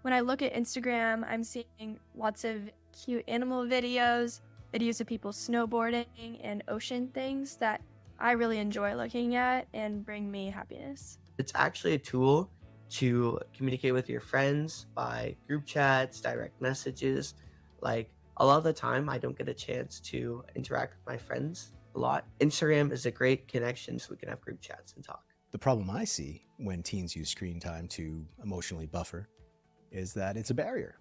When I look at Instagram, I'm seeing lots of cute animal videos, videos of people snowboarding and ocean things that I really enjoy looking at and bring me happiness. It's actually a tool to communicate with your friends by group chats, direct messages. Like a lot of the time, I don't get a chance to interact with my friends a lot. Instagram is a great connection so we can have group chats and talk. The problem I see when teens use screen time to emotionally buffer is that it's a barrier.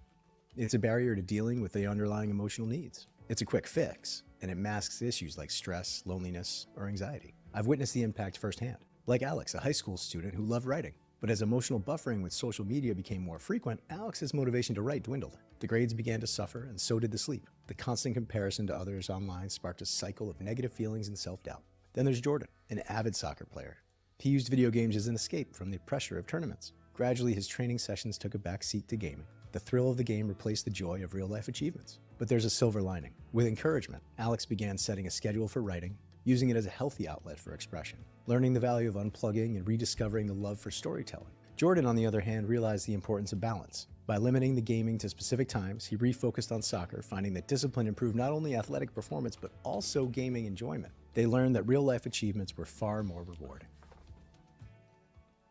It's a barrier to dealing with the underlying emotional needs. It's a quick fix, and it masks issues like stress, loneliness, or anxiety. I've witnessed the impact firsthand. Like Alex, a high school student who loved writing. But as emotional buffering with social media became more frequent, Alex's motivation to write dwindled. The grades began to suffer, and so did the sleep. The constant comparison to others online sparked a cycle of negative feelings and self-doubt. Then there's Jordan, an avid soccer player. He used video games as an escape from the pressure of tournaments. Gradually, his training sessions took a backseat to gaming. The thrill of the game replaced the joy of real-life achievements. But there's a silver lining. With encouragement, Alex began setting a schedule for writing, using it as a healthy outlet for expression, learning the value of unplugging and rediscovering the love for storytelling. Jordan, on the other hand, realized the importance of balance. By limiting the gaming to specific times, he refocused on soccer, finding that discipline improved not only athletic performance, but also gaming enjoyment. They learned that real-life achievements were far more rewarding.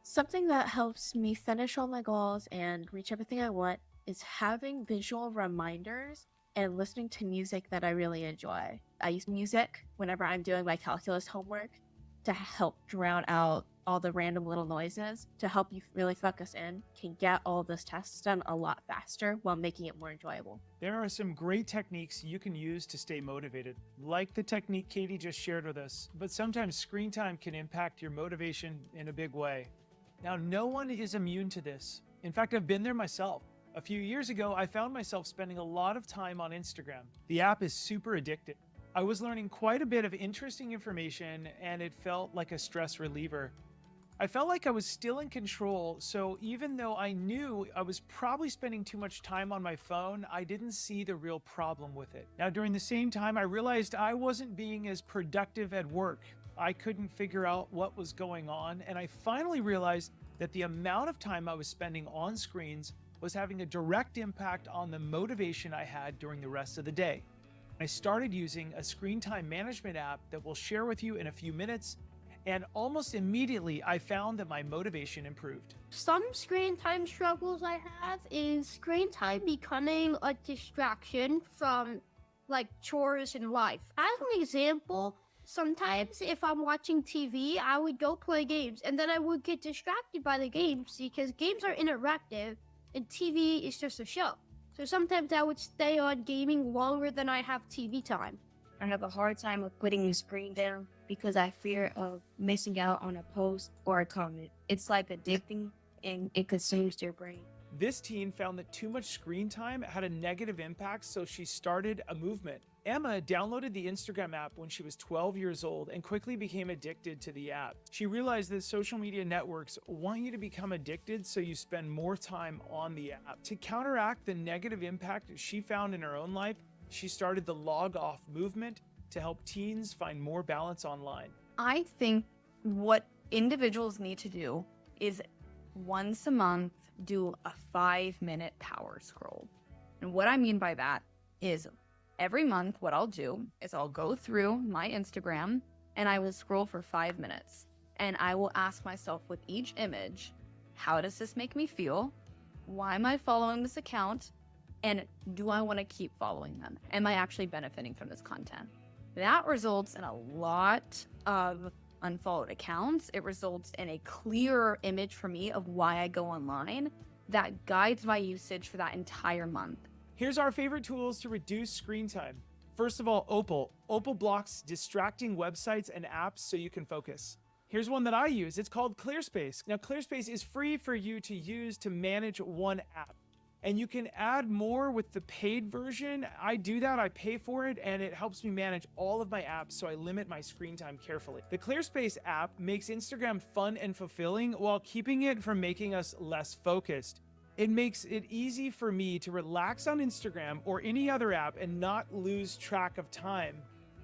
Something that helps me finish all my goals and reach everything I want is having visual reminders and listening to music that I really enjoy. I use music whenever I'm doing my calculus homework to help drown out all the random little noises, to help you really focus in, can get all those tests done a lot faster while making it more enjoyable. There are some great techniques you can use to stay motivated, like the technique Katie just shared with us, but sometimes screen time can impact your motivation in a big way. Now, no one is immune to this. In fact, I've been there myself. A few years ago, I found myself spending a lot of time on Instagram. The app is super addictive. I was learning quite a bit of interesting information, and it felt like a stress reliever. I felt like I was still in control, so even though I knew I was probably spending too much time on my phone, I didn't see the real problem with it. Now, during the same time, I realized I wasn't being as productive at work. I couldn't figure out what was going on, and I finally realized that the amount of time I was spending on screens was having a direct impact on the motivation I had during the rest of the day. I started using a screen time management app that we'll share with you in a few minutes, and almost immediately I found that my motivation improved. Some screen time struggles I have is screen time becoming a distraction from like chores in life. As an example, sometimes if I'm watching TV, I would go play games and then I would get distracted by the games because games are interactive and TV is just a show. So sometimes I would stay on gaming longer than I have TV time. I have a hard time of putting the screen down because I fear of missing out on a post or a comment. It's like addicting and it consumes your brain. This teen found that too much screen time had a negative impact, so she started a movement. Emma downloaded the Instagram app when she was 12 years old and quickly became addicted to the app. She realized that social media networks want you to become addicted, so you spend more time on the app. To counteract the negative impact she found in her own life, she started the log off movement to help teens find more balance online. I think what individuals need to do is once a month do a 5-minute power scroll. And what I mean by that is every month what I'll do is I'll go through my Instagram and I will scroll for 5 minutes. And I will ask myself with each image, how does this make me feel? Why am I following this account? And do I want to keep following them? Am I actually benefiting from this content? That results in a lot of unfollowed accounts. It results in a clearer image for me of why I go online that guides my usage for that entire month. Here's our favorite tools to reduce screen time. First of all, Opal. Opal blocks distracting websites and apps so you can focus. Here's one that I use. It's called ClearSpace. Now, ClearSpace is free for you to use to manage one app. And you can add more with the paid version. I do that, I pay for it, and it helps me manage all of my apps, so I limit my screen time carefully. The ClearSpace app makes Instagram fun and fulfilling while keeping it from making us less focused. It makes it easy for me to relax on Instagram or any other app and not lose track of time.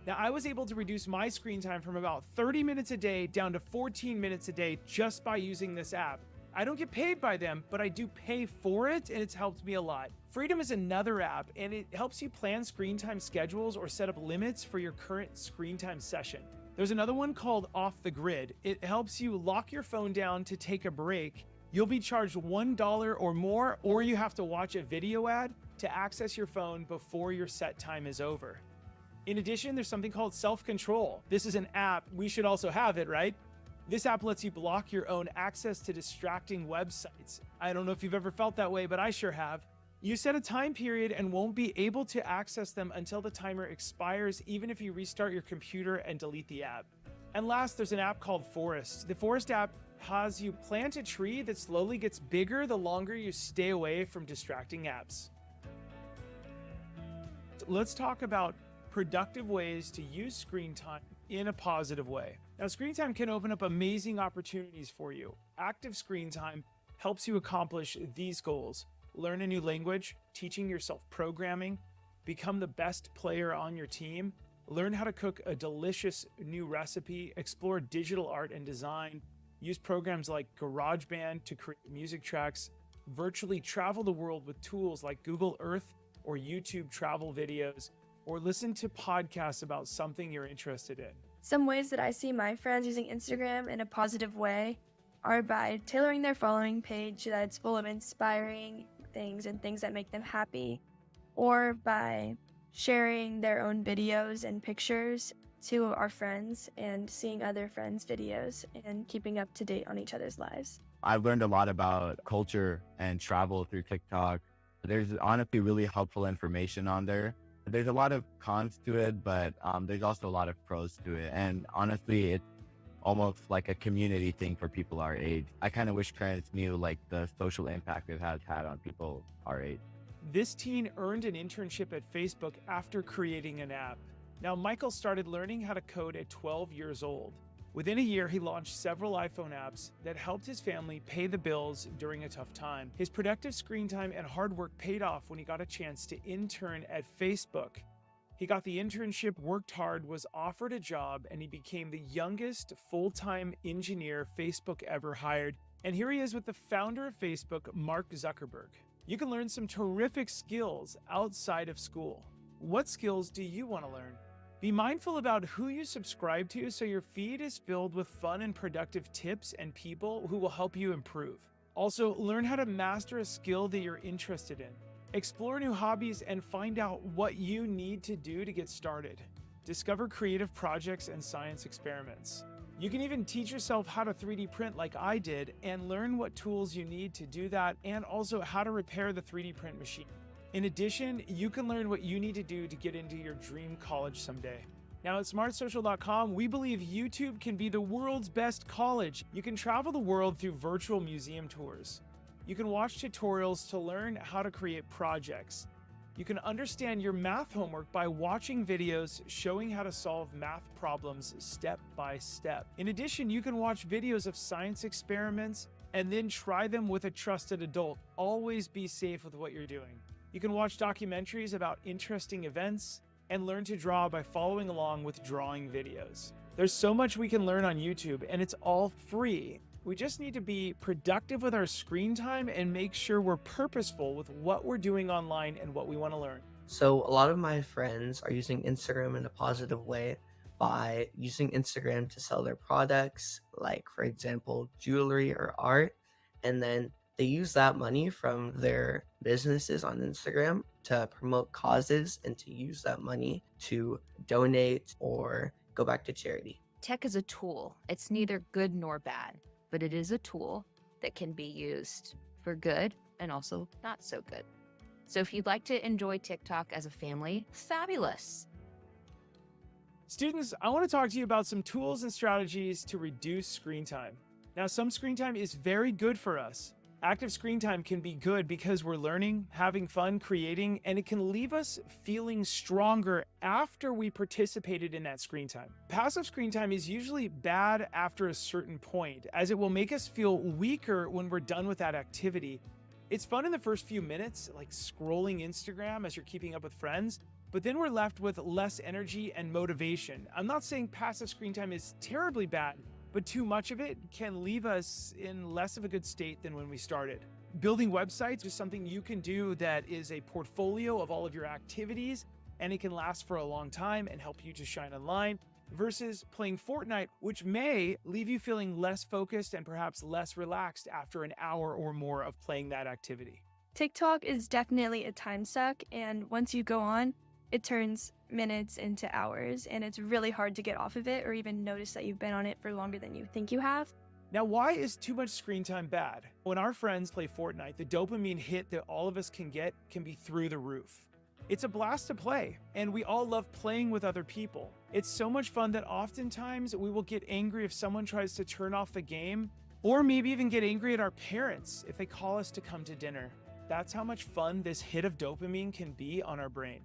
Now, I was able to reduce my screen time from about 30 minutes a day down to 14 minutes a day just by using this app. I don't get paid by them, but I do pay for it, and it's helped me a lot. Freedom is another app, and it helps you plan screen time schedules or set up limits for your current screen time session. There's another one called Off the Grid. It helps you lock your phone down to take a break. You'll be charged $1 or more, or you have to watch a video ad to access your phone before your set time is over. In addition, there's something called Self-Control. This is an app. We should also have it, right? This app lets you block your own access to distracting websites. I don't know if you've ever felt that way, but I sure have. You set a time period and won't be able to access them until the timer expires, even if you restart your computer and delete the app. And last, there's an app called Forest. The Forest app has you plant a tree that slowly gets bigger the longer you stay away from distracting apps. Let's talk about productive ways to use screen time in a positive way. Now, screen time can open up amazing opportunities for you. Active screen time helps you accomplish these goals: learn a new language, teaching yourself programming, become the best player on your team, learn how to cook a delicious new recipe, explore digital art and design, use programs like GarageBand to create music tracks, virtually travel the world with tools like Google Earth or YouTube travel videos, or listen to podcasts about something you're interested in. Some ways that I see my friends using Instagram in a positive way are by tailoring their following page that's full of inspiring things and things that make them happy, or by sharing their own videos and pictures to our friends and seeing other friends' videos and keeping up to date on each other's lives. I've learned a lot about culture and travel through TikTok. There's honestly really helpful information on there. There's a lot of cons to it, but there's also a lot of pros to it. And honestly, it's almost like a community thing for people our age. I kind of wish parents knew like the social impact it has had on people our age. This teen earned an internship at Facebook after creating an app. Now, Michael started learning how to code at 12 years old. Within a year, he launched several iPhone apps that helped his family pay the bills during a tough time. His productive screen time and hard work paid off when he got a chance to intern at Facebook. He got the internship, worked hard, was offered a job, and he became the youngest full-time engineer Facebook ever hired. And here he is with the founder of Facebook, Mark Zuckerberg. You can learn some terrific skills outside of school. What skills do you want to learn? Be mindful about who you subscribe to so your feed is filled with fun and productive tips and people who will help you improve. Also, learn how to master a skill that you're interested in. Explore new hobbies and find out what you need to do to get started. Discover creative projects and science experiments. You can even teach yourself how to 3D print like I did and learn what tools you need to do that, and also how to repair the 3D print machine. In addition, you can learn what you need to do to get into your dream college someday. Now at smartsocial.com, we believe YouTube can be the world's best college. You can travel the world through virtual museum tours. You can watch tutorials to learn how to create projects. You can understand your math homework by watching videos showing how to solve math problems step by step. In addition, you can watch videos of science experiments and then try them with a trusted adult. Always be safe with what you're doing. You can watch documentaries about interesting events and learn to draw by following along with drawing videos. There's so much we can learn on YouTube, and it's all free. We just need to be productive with our screen time and make sure we're purposeful with what we're doing online and what we want to learn. So a lot of my friends are using Instagram in a positive way by using Instagram to sell their products, like for example, jewelry or art, and then they use that money from their businesses on Instagram to promote causes and to use that money to donate or go back to charity. Tech is a tool. It's neither good nor bad, but it is a tool that can be used for good and also not so good. So if you'd like to enjoy TikTok as a family, fabulous. Students, I want to talk to you about some tools and strategies to reduce screen time. Now, some screen time is very good for us. Active screen time can be good because we're learning, having fun, creating, and it can leave us feeling stronger after we participated in that screen time. Passive screen time is usually bad after a certain point, as it will make us feel weaker when we're done with that activity. It's fun in the first few minutes, like scrolling Instagram as you're keeping up with friends, but then we're left with less energy and motivation. I'm not saying passive screen time is terribly bad, but too much of it can leave us in less of a good state than when we started. Building websites is something you can do that is a portfolio of all of your activities, and it can last for a long time and help you to shine online, versus playing Fortnite, which may leave you feeling less focused and perhaps less relaxed after an hour or more of playing that activity. TikTok is definitely a time suck, and once you go on, it turns minutes into hours, and it's really hard to get off of it or even notice that you've been on it for longer than you think you have. Now, why is too much screen time bad? When our friends play Fortnite, the dopamine hit that all of us can get can be through the roof. It's a blast to play, and we all love playing with other people. It's so much fun that oftentimes we will get angry if someone tries to turn off the game, or maybe even get angry at our parents if they call us to come to dinner. That's how much fun this hit of dopamine can be on our brain.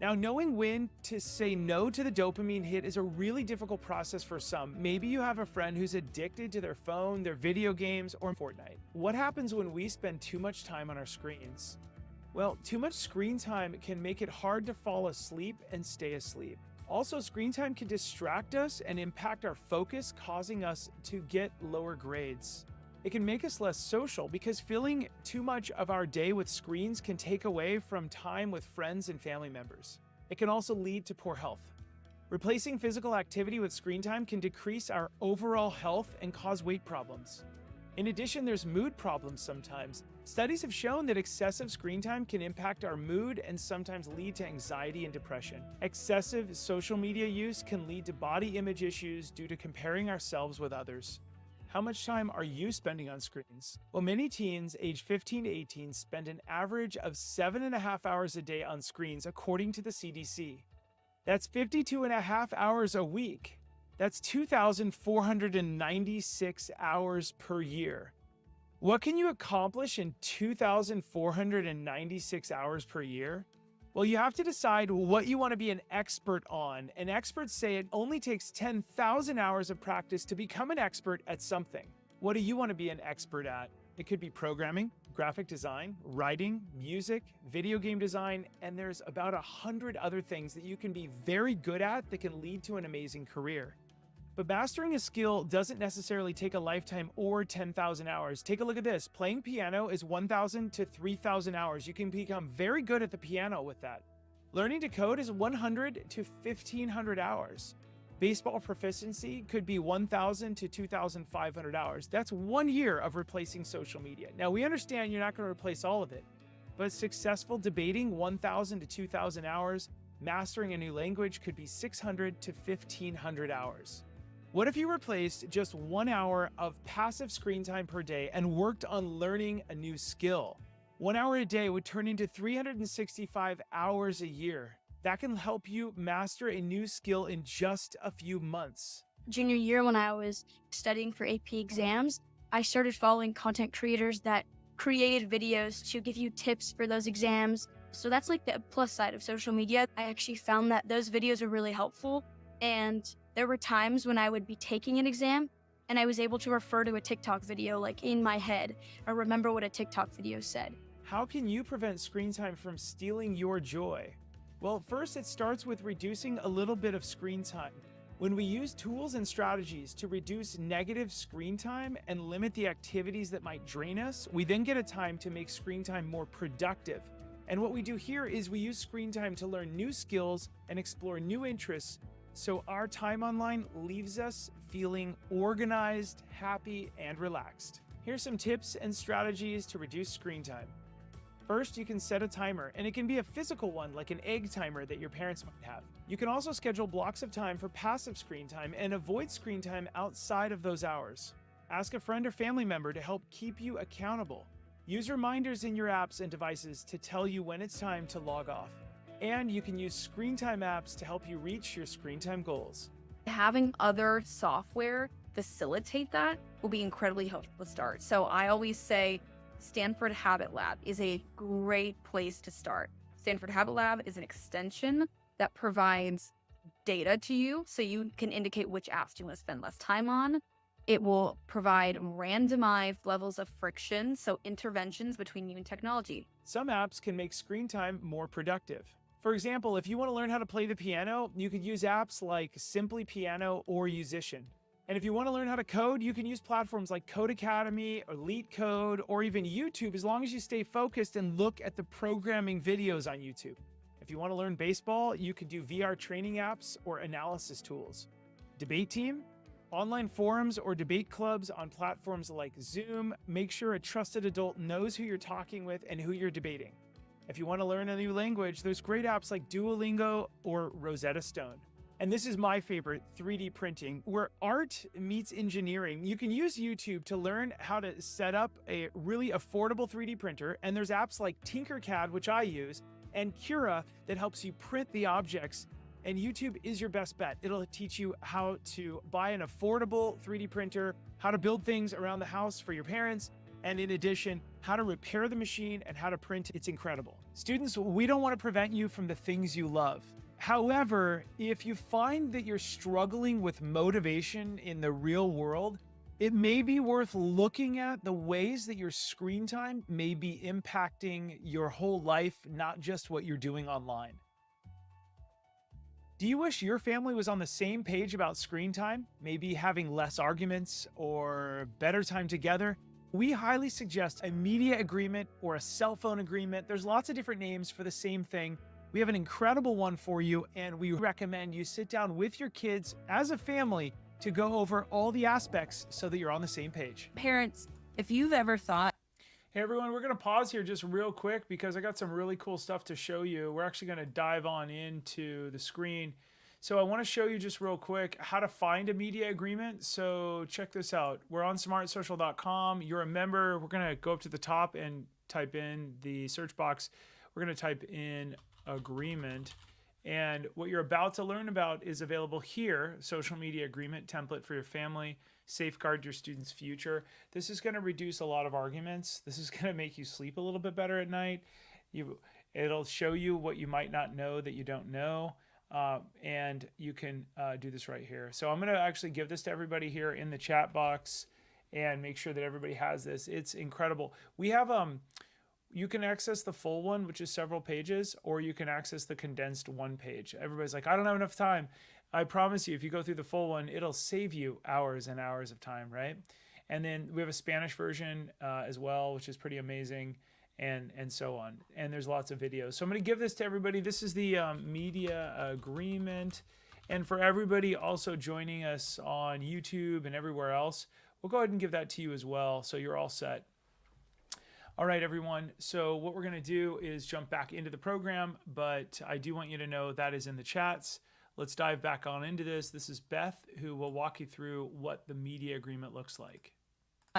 Now, knowing when to say no to the dopamine hit is a really difficult process for some. Maybe you have a friend who's addicted to their phone, their video games, or Fortnite. What happens when we spend too much time on our screens? Well, too much screen time can make it hard to fall asleep and stay asleep. Also, screen time can distract us and impact our focus, causing us to get lower grades. It can make us less social because filling too much of our day with screens can take away from time with friends and family members. It can also lead to poor health. Replacing physical activity with screen time can decrease our overall health and cause weight problems. In addition, there's mood problems sometimes. Studies have shown that excessive screen time can impact our mood and sometimes lead to anxiety and depression. Excessive social media use can lead to body image issues due to comparing ourselves with others. How much time are you spending on screens? Well, many teens aged 15 to 18 spend an average of 7.5 hours a day on screens, according to the CDC. That's 52.5 hours a week. That's 2,496 hours per year. What can you accomplish in 2,496 hours per year? Well, you have to decide what you want to be an expert on, and experts say it only takes 10,000 hours of practice to become an expert at something. What do you want to be an expert at? It could be programming, graphic design, writing, music, video game design, and there's about 100 other things that you can be very good at that can lead to an amazing career. But mastering a skill doesn't necessarily take a lifetime or 10,000 hours. Take a look at this. Playing piano is 1,000 to 3,000 hours. You can become very good at the piano with that. Learning to code is 100 to 1,500 hours. Baseball proficiency could be 1,000 to 2,500 hours. That's 1 year of replacing social media. Now, we understand you're not going to replace all of it, but successful debating, 1,000 to 2,000 hours. Mastering a new language could be 600 to 1,500 hours. What if you replaced just 1 hour of passive screen time per day and worked on learning a new skill? 1 hour a day would turn into 365 hours a year. That can help you master a new skill in just a few months. Junior year, when I was studying for AP exams, I started following content creators that created videos to give you tips for those exams. So that's like the plus side of social media. I actually found that those videos are really helpful, and there were times when I would be taking an exam and I was able to refer to a TikTok video like in my head or remember what a TikTok video said. How can you prevent screen time from stealing your joy? Well, first it starts with reducing a little bit of screen time. When we use tools and strategies to reduce negative screen time and limit the activities that might drain us, we then get a time to make screen time more productive. And what we do here is we use screen time to learn new skills and explore new interests, so our time online leaves us feeling organized, happy, and relaxed. Here's some tips and strategies to reduce screen time. First, you can set a timer, and it can be a physical one like an egg timer that your parents might have. You can also schedule blocks of time for passive screen time and avoid screen time outside of those hours. Ask a friend or family member to help keep you accountable. Use reminders in your apps and devices to tell you when it's time to log off. And you can use screen time apps to help you reach your screen time goals. Having other software facilitate that will be incredibly helpful to start. So I always say Stanford Habit Lab is a great place to start. Stanford Habit Lab is an extension that provides data to you so you can indicate which apps you want to spend less time on. It will provide randomized levels of friction, so interventions between you and technology. Some apps can make screen time more productive. For example, if you want to learn how to play the piano, you could use apps like Simply Piano or Musician. And if you want to learn how to code, you can use platforms like Code Academy or Leet Code or even YouTube, as long as you stay focused and look at the programming videos on YouTube. If you want to learn baseball, you can do VR training apps or analysis tools. Debate team, online forums or debate clubs on platforms like Zoom. Make sure a trusted adult knows who you're talking with and who you're debating. If you want to learn a new language, there's great apps like Duolingo or Rosetta Stone. And this is my favorite, 3D printing, where art meets engineering. You can use YouTube to learn how to set up a really affordable 3D printer. And there's apps like Tinkercad, which I use, and Cura that helps you print the objects. And YouTube is your best bet. It'll teach you how to buy an affordable 3D printer, how to build things around the house for your parents, and in addition, how to repair the machine and how to print. It's incredible. Students, we don't want to prevent you from the things you love. However, if you find that you're struggling with motivation in the real world, it may be worth looking at the ways that your screen time may be impacting your whole life, not just what you're doing online. Do you wish your family was on the same page about screen time? Maybe having less arguments or better time together? We highly suggest a media agreement or a cell phone agreement. There's lots of different names for the same thing. We have an incredible one for you, and we recommend you sit down with your kids as a family to go over all the aspects so that you're on the same page. Parents, if you've ever thought, hey everyone, we're gonna pause here just real quick because I got some really cool stuff to show you. We're actually gonna dive on into the screen. So I wanna show you just real quick how to find a media agreement. So check this out. We're on smartsocial.com. You're a member. We're gonna go up to the top and type in the search box. We're gonna type in agreement, and what you're about to learn about is available here. Social media agreement template for your family, safeguard your students' future. This is going to reduce a lot of arguments. This is going to make you sleep a little bit better at night. It'll show you what you might not know that you don't know, and you can do this right here. So I'm going to actually give this to everybody here in the chat box and make sure that everybody has this. It's incredible. We have you can access the full one, which is several pages, or you can access the condensed one page. Everybody's like, I don't have enough time. I promise you, if you go through the full one, it'll save you hours and hours of time, right? And then we have a Spanish version as well, which is pretty amazing, and so on. And there's lots of videos. So I'm going to give this to everybody. This is the media agreement. And for everybody also joining us on YouTube and everywhere else, we'll go ahead and give that to you as well, so you're all set. All right, everyone. So what we're going to do is jump back into the program, but I do want you to know that is in the chats. Let's dive back on into this. This is Beth, who will walk you through what the media agreement looks like.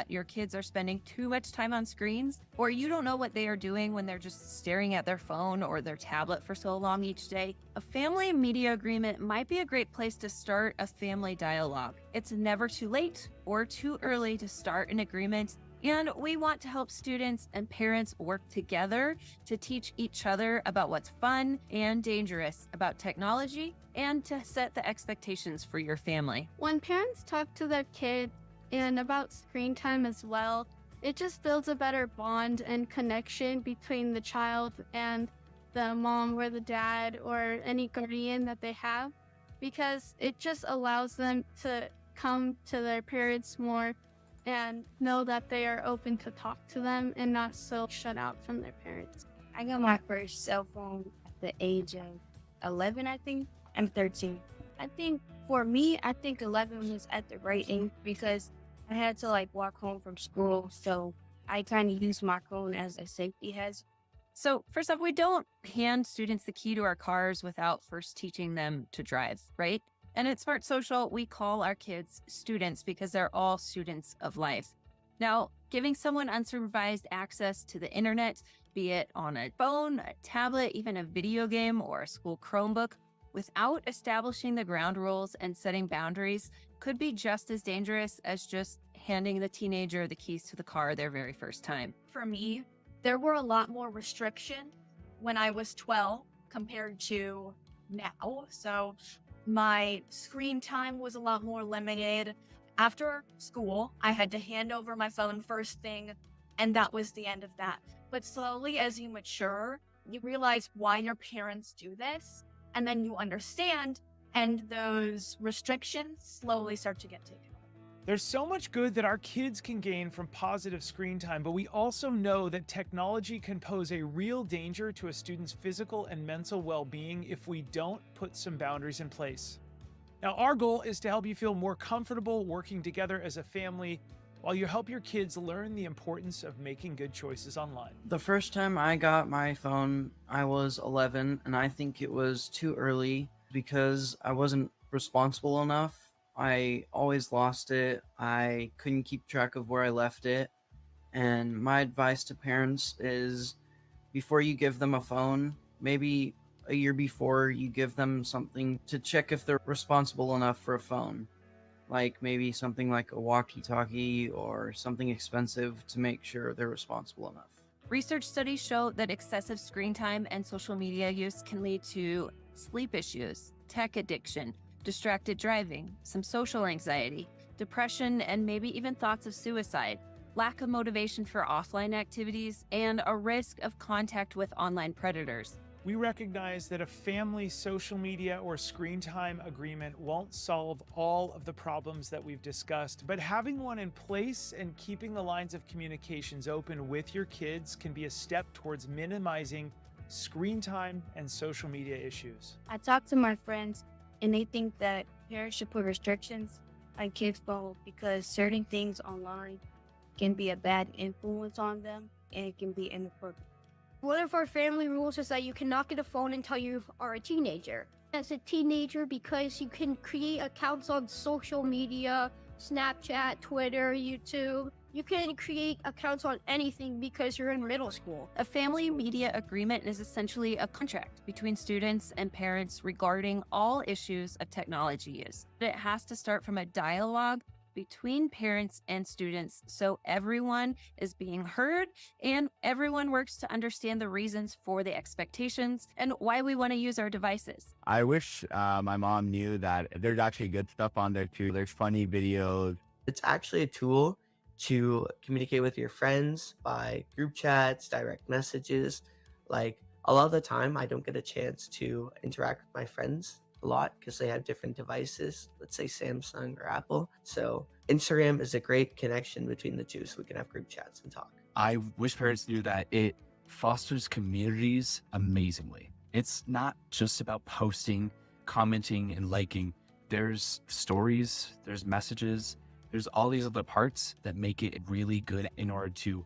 your kids are spending too much time on screens, or you don't know what they are doing when they're just staring at their phone or their tablet for so long each day, a family media agreement might be a great place to start a family dialogue. It's never too late or too early to start an agreement, and we want to help students and parents work together to teach each other about what's fun and dangerous about technology and to set the expectations for your family. When parents talk to their kid and about screen time as well, it just builds a better bond and connection between the child and the mom or the dad or any guardian that they have, because it just allows them to come to their parents more and know that they are open to talk to them and not so shut out from their parents. I got my first cell phone at the age of 11, I think. I'm 13. I think for me, I think 11 was at the right age because I had to walk home from school. So I kind of used my phone as a safety hazard. So first off, we don't hand students the key to our cars without first teaching them to drive, right? And at Smart Social, we call our kids students because they're all students of life. Now, giving someone unsupervised access to the internet, be it on a phone, a tablet, even a video game, or a school Chromebook, without establishing the ground rules and setting boundaries could be just as dangerous as just handing the teenager the keys to the car their very first time. For me, there were a lot more restriction when I was 12 compared to now. So my screen time was a lot more limited. After school, I had to hand over my phone first thing, and that was the end of that. But slowly, as you mature, you realize why your parents do this, and then you understand, and those restrictions slowly start to get taken away. There's so much good that our kids can gain from positive screen time, but we also know that technology can pose a real danger to a student's physical and mental well-being if we don't put some boundaries in place. Now, our goal is to help you feel more comfortable working together as a family while you help your kids learn the importance of making good choices online. The first time I got my phone, I was 11, and I think it was too early because I wasn't responsible enough. I always lost it. I couldn't keep track of where I left it. And my advice to parents is before you give them a phone, maybe a year before, you give them something to check if they're responsible enough for a phone. Like maybe something like a walkie-talkie or something expensive to make sure they're responsible enough. Research studies show that excessive screen time and social media use can lead to sleep issues, tech addiction, distracted driving, some social anxiety, depression, and maybe even thoughts of suicide, lack of motivation for offline activities, and a risk of contact with online predators. We recognize that a family social media or screen time agreement won't solve all of the problems that we've discussed, but having one in place and keeping the lines of communications open with your kids can be a step towards minimizing screen time and social media issues. I talk to my friends and they think that parents should put restrictions on kids' phone because certain things online can be a bad influence on them and it can be inappropriate. One of our family rules is that you cannot get a phone until you are a teenager. As a teenager, because you can create accounts on social media, Snapchat, Twitter, YouTube. You can create accounts on anything because you're in middle school. A family media agreement is essentially a contract between students and parents regarding all issues of technology use. It has to start from a dialogue between parents and students so everyone is being heard and everyone works to understand the reasons for the expectations and why we want to use our devices. I wish my mom knew that there's actually good stuff on there too. There's funny videos. It's actually a tool to communicate with your friends by group chats, direct messages. Like a lot of the time, I don't get a chance to interact with my friends a lot because they have different devices, let's say Samsung or Apple. So Instagram is a great connection between the two so we can have group chats and talk. I wish parents knew that it fosters communities amazingly. It's not just about posting, commenting, and liking. There's stories, there's messages, there's all these other parts that make it really good in order to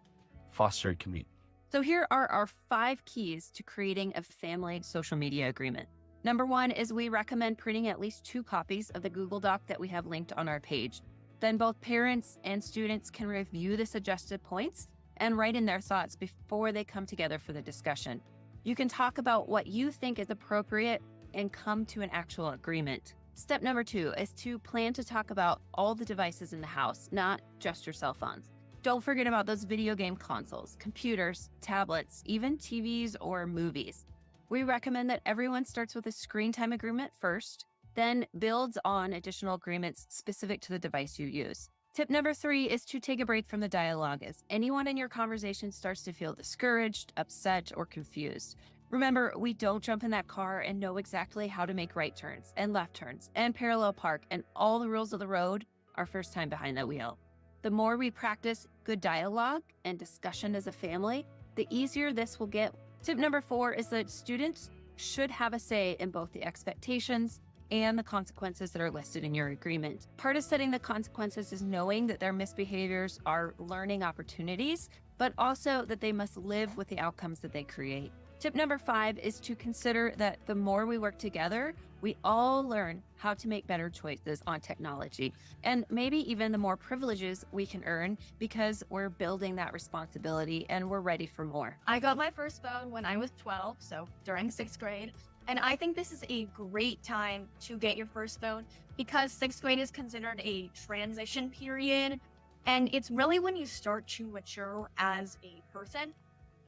foster a community. So here are our 5 keys to creating a family social media agreement. Number 1 is we recommend printing at least 2 copies of the Google Doc that we have linked on our page. Then both parents and students can review the suggested points and write in their thoughts before they come together for the discussion. You can talk about what you think is appropriate and come to an actual agreement. Step number 2 is to plan to talk about all the devices in the house, not just your cell phones. Don't forget about those video game consoles, computers, tablets, even TVs or movies. We recommend that everyone starts with a screen time agreement first, then builds on additional agreements specific to the device you use. Tip number 3 is to take a break from the dialogue as anyone in your conversation starts to feel discouraged, upset, or confused. Remember, we don't jump in that car and know exactly how to make right turns and left turns and parallel park and all the rules of the road our first time behind that wheel. The more we practice good dialogue and discussion as a family, the easier this will get. Tip number 4 is that students should have a say in both the expectations and the consequences that are listed in your agreement. Part of setting the consequences is knowing that their misbehaviors are learning opportunities, but also that they must live with the outcomes that they create. Tip number 5 is to consider that the more we work together, we all learn how to make better choices on technology, and maybe even the more privileges we can earn because we're building that responsibility and we're ready for more. I got my first phone when I was 12, so during 6th grade. And I think this is a great time to get your first phone because 6th grade is considered a transition period. And it's really when you start to mature as a person.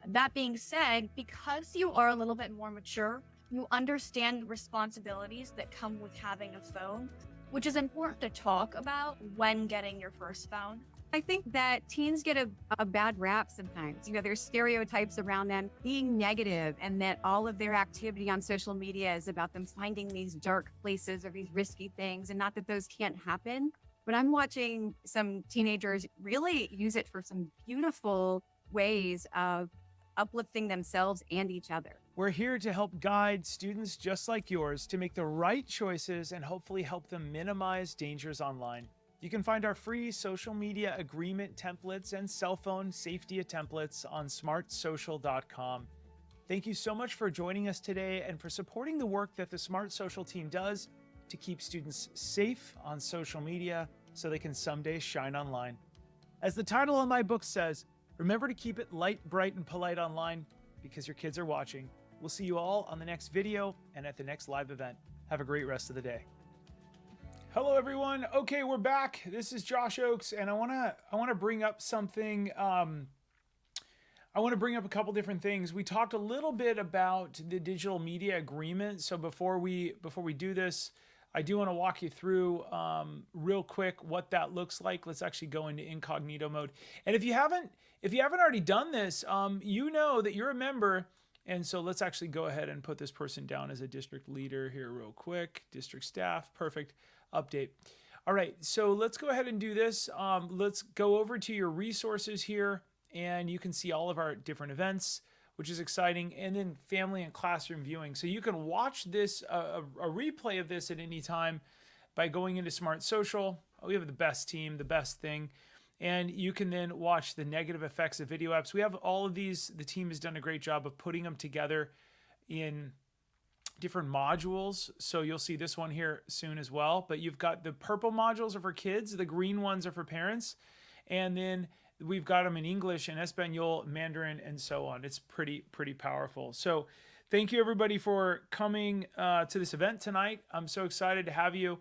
That being said, because you are a little bit more mature, you understand the responsibilities that come with having a phone, which is important to talk about when getting your first phone. I think that teens get a bad rap sometimes. You know, there's stereotypes around them being negative and that all of their activity on social media is about them finding these dark places or these risky things. And not that those can't happen, but But I'm watching some teenagers really use it for some beautiful ways of uplifting themselves and each other. We're here to help guide students just like yours to make the right choices and hopefully help them minimize dangers online. You can find our free social media agreement templates and cell phone safety templates on smartsocial.com. Thank you so much for joining us today and for supporting the work that the Smart Social team does to keep students safe on social media so they can someday shine online. As the title of my book says, remember to keep it light, bright, and polite online because your kids are watching. We'll see you all on the next video and at the next live event. Have a great rest of the day. Hello, everyone. Okay, we're back. This is Josh Oakes, and I wanna bring up something. I want to bring up a couple different things. We talked a little bit about the digital media agreement. So before we do this, I do want to walk you through real quick what that looks like. Let's actually go into incognito mode. And if you haven't already done this, you know that you're a member. And so let's actually go ahead and put this person down as a district leader here real quick. District staff, perfect. Update. All right, so let's go ahead and do this. Let's go over to your resources here, and you can see all of our different events, which is exciting, and then family and classroom viewing. So you can watch this, a replay of this at any time by going into Smart Social. We have the best team, the best thing. And you can then watch the negative effects of video apps. We have all of these. The team has done a great job of putting them together in different modules. So you'll see this one here soon as well. But you've got the purple modules are for kids. The green ones are for parents. And then we've got them in English and Espanol, Mandarin, and so on. It's pretty powerful. So thank you everybody for coming to this event tonight. I'm so excited to have you.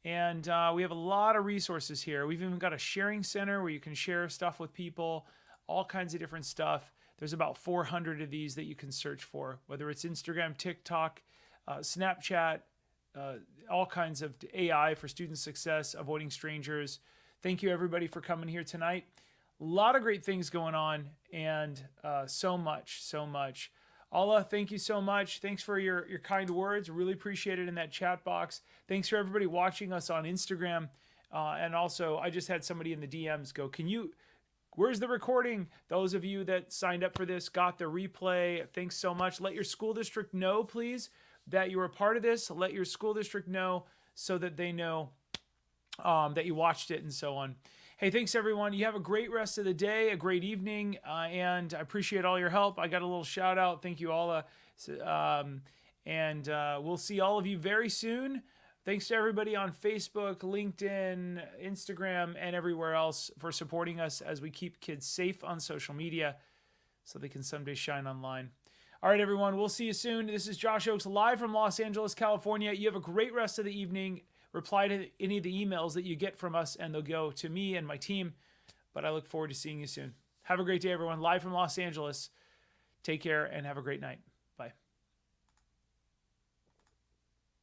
And we have a lot of resources here. We've even got a sharing center where you can share stuff with people, all kinds of different stuff. There's about 400 of these that you can search for, whether it's Instagram, TikTok, Snapchat, all kinds of AI for student success, avoiding strangers. Thank you everybody for coming here tonight. A lot of great things going on, and so much. Allah, thank you so much. Thanks for your kind words. Really appreciate it in that chat box. Thanks for everybody watching us on Instagram. And also, I just had somebody in the DMs go, where's the recording? Those of you that signed up for this got the replay. Thanks so much. Let your school district know, please, that you were a part of this. Let your school district know so that they know that you watched it and so on. Hey, thanks everyone. You have a great rest of the day, a great evening, and I appreciate all your help. I got a little shout out. Thank you all. And we'll see all of you very soon. Thanks to everybody on Facebook, LinkedIn, Instagram, and everywhere else for supporting us as we keep kids safe on social media so they can someday shine online. All right, everyone. We'll see you soon. This is Josh Oakes live from Los Angeles, California. You have a great rest of the evening. Reply to any of the emails that you get from us, and they'll go to me and my team. But I look forward to seeing you soon. Have a great day, everyone. Live from Los Angeles. Take care and have a great night.